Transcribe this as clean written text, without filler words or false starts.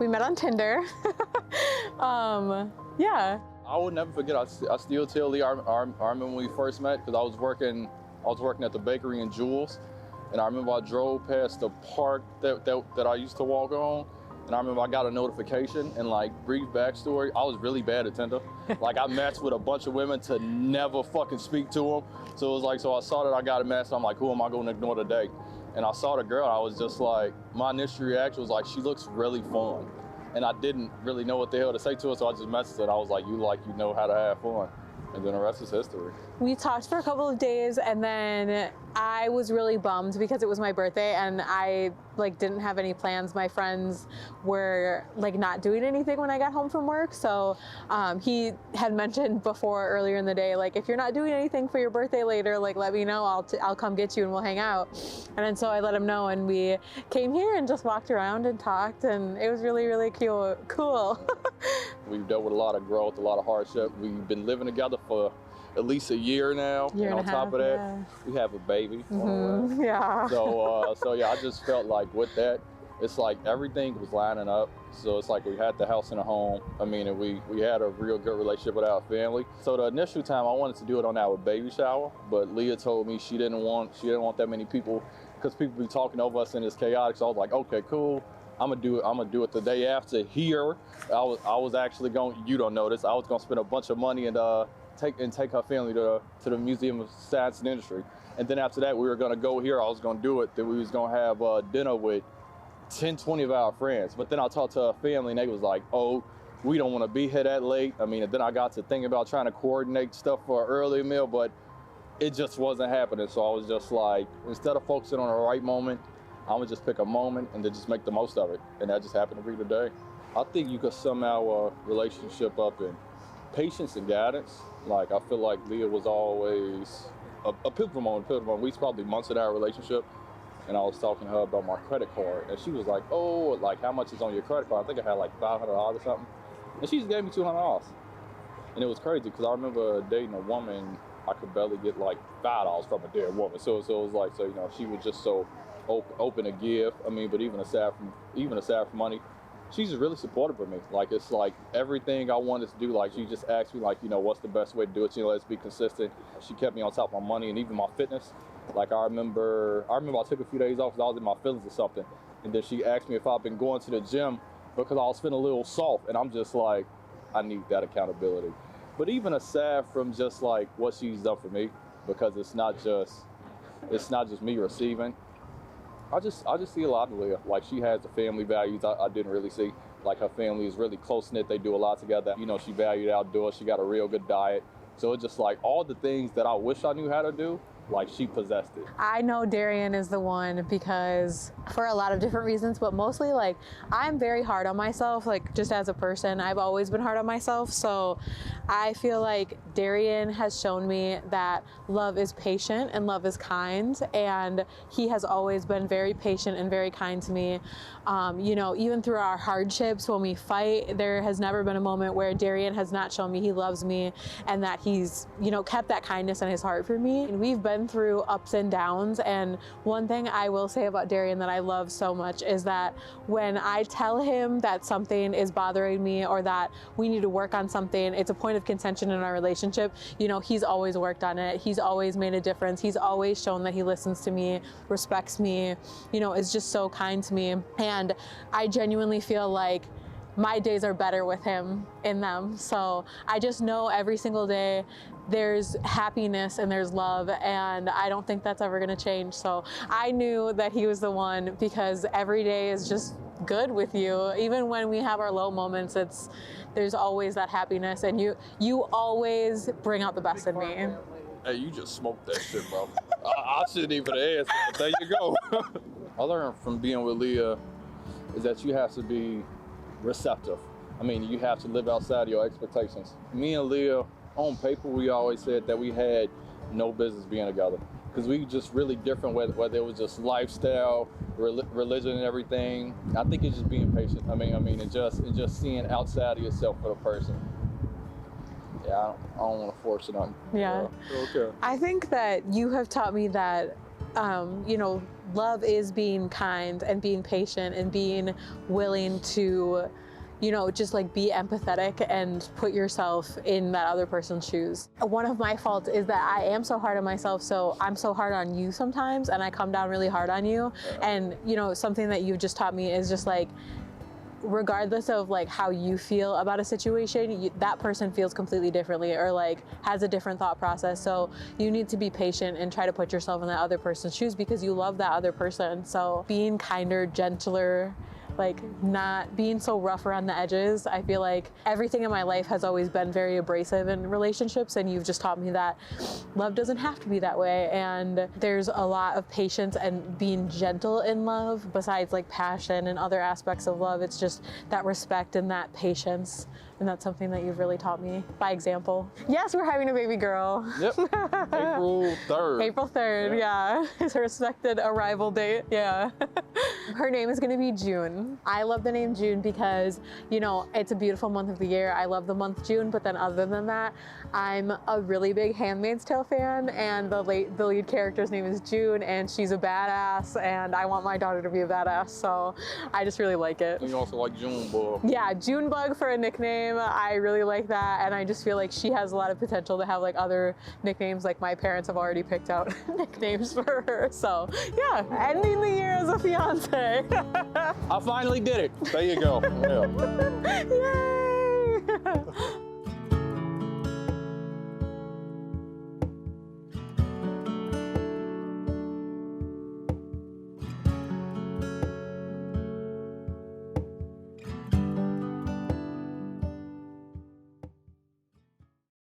We met on Tinder. Yeah. I will never forget. I still tell Lee. I remember when we first met because I was working at the bakery in Jules, and I remember I drove past the park that I used to walk on, and I remember I got a notification. And like, brief backstory, I was really bad at Tinder. Like, I matched with a bunch of women to never fucking speak to them. So it was like, so I saw that I got a match. So I'm like, who am I going to ignore today? And I saw the girl. I was just like, my initial reaction was like, she looks really fun. And I didn't really know what the hell to say to her, so I just messaged her. And I was like, you know how to have fun. And then the rest is history. We talked for a couple of days, and then I was really bummed because it was my birthday and I like didn't have any plans. My friends were like not doing anything when I got home from work. So he had mentioned before earlier in the day, like, if you're not doing anything for your birthday later, like, let me know, I'll come get you and we'll hang out. And then so I let him know, and we came here and just walked around and talked, and it was really, really cool. We've dealt with a lot of growth, a lot of hardship. We've been living together for at least a year now. And on top of that, we have a baby. Yeah. So yeah, I just felt like with that, it's like everything was lining up. So it's like we had the house and a home. I mean, and we had a real good relationship with our family. So the initial time I wanted to do it on our baby shower, but Leah told me she didn't want that many people because people be talking over us and it's chaotic. So I was like, okay, cool. I'm gonna do it the day after here. I was actually going, you don't know this, I was gonna spend a bunch of money and take her family to the Museum of Science and Industry. And then after that, we were gonna go here. I was gonna do it. Then we was gonna have dinner with 10, 20 of our friends. But then I talked to her family and they was like, oh, we don't wanna be here that late. I mean, and then I got to thinking about trying to coordinate stuff for an early meal, but it just wasn't happening. So I was just like, instead of focusing on the right moment, I'm gonna just pick a moment and then just make the most of it. And that just happened to be today. I think you could sum our relationship up in patience and guidance. Like, I feel like Leah was always a pivotal moment. We probably months in our relationship, and I was talking to her about my credit card, and she was like, oh, like, how much is on your credit card? I think I had like $500 or something. And she just gave me $200. And it was crazy because I remember dating a woman, I could barely get like $5 from a dead woman. So it was like, so, you know, she was just so open to give. I mean, but even aside from money, she's just really supportive of me. Like, it's like everything I wanted to do, like, she just asked me, like, you know, what's the best way to do it? You know, let's be consistent. She kept me on top of my money and even my fitness. Like, I remember I took a few days off because I was in my feelings or something. And then she asked me if I've been going to the gym because I was feeling a little soft. And I'm just like, I need that accountability. But even aside from just like what she's done for me, because it's not just me receiving, I just see a lot of Leah. Like, she has the family values I didn't really see. Like, her family is really close-knit. They do a lot together. You know, she valued outdoors. She got a real good diet. So it's just like all the things that I wish I knew how to do, like, she possessed it. I know Darion is the one because for a lot of different reasons, but mostly like I'm very hard on myself, like just as a person. I've always been hard on myself. So I feel like Darion has shown me that love is patient and love is kind. And he has always been very patient and very kind to me. You know, even through our hardships, when we fight, there has never been a moment where Darion has not shown me he loves me and that he's, you know, kept that kindness in his heart for me. And we've been through ups and downs. And one thing I will say about Darion that I love so much is that when I tell him that something is bothering me or that we need to work on something, it's a point of contention in our relationship. You know, he's always worked on it. He's always made a difference. He's always shown that he listens to me, respects me, you know, is just so kind to me. And I genuinely feel like my days are better with him in them. So I just know every single day there's happiness and there's love, and I don't think that's ever gonna change. So I knew that he was the one because every day is just good with you. Even when we have our low moments, there's always that happiness, and you always bring out the best in me. Hey, you just smoked that shit, bro. I shouldn't even ask, but there you go. I learned from being with Leah is that you have to be receptive. I mean, you have to live outside of your expectations. Me and Leah, on paper, we always said that we had no business being together because we just really different, whether it was just lifestyle, religion and everything. I think it's just being patient. I mean, and just seeing outside of yourself for the person. Yeah, I don't want to force it on. Yeah. Okay. I think that you have taught me that, you know, love is being kind and being patient and being willing to, you know, just like be empathetic and put yourself in that other person's shoes. One of my faults is that I am so hard on myself, so I'm so hard on you sometimes, and I come down really hard on you. And, you know, something that you've just taught me is just like, regardless of like how you feel about a situation, that person feels completely differently or like has a different thought process. So you need to be patient and try to put yourself in that other person's shoes because you love that other person. So being kinder, gentler, like not being so rough around the edges. I feel like everything in my life has always been very abrasive in relationships, and you've just taught me that love doesn't have to be that way. And there's a lot of patience and being gentle in love besides like passion and other aspects of love. It's just that respect and that patience. And that's something that you've really taught me by example. Yes, we're having a baby girl. Yep. April 3rd. April 3rd, yeah. It's her expected arrival date, yeah. Her name is gonna be June. I love the name June because, you know, it's a beautiful month of the year. I love the month June, but then other than that, I'm a really big Handmaid's Tale fan, and the lead character's name is June, and she's a badass, and I want my daughter to be a badass, so I just really like it. And you also like Junebug. Yeah, Junebug for a nickname. I really like that, and I just feel like she has a lot of potential to have like other nicknames. Like my parents have already picked out nicknames for her, so yeah, ending the year as a fiance. I finally did it. There you go. Yeah. Yay!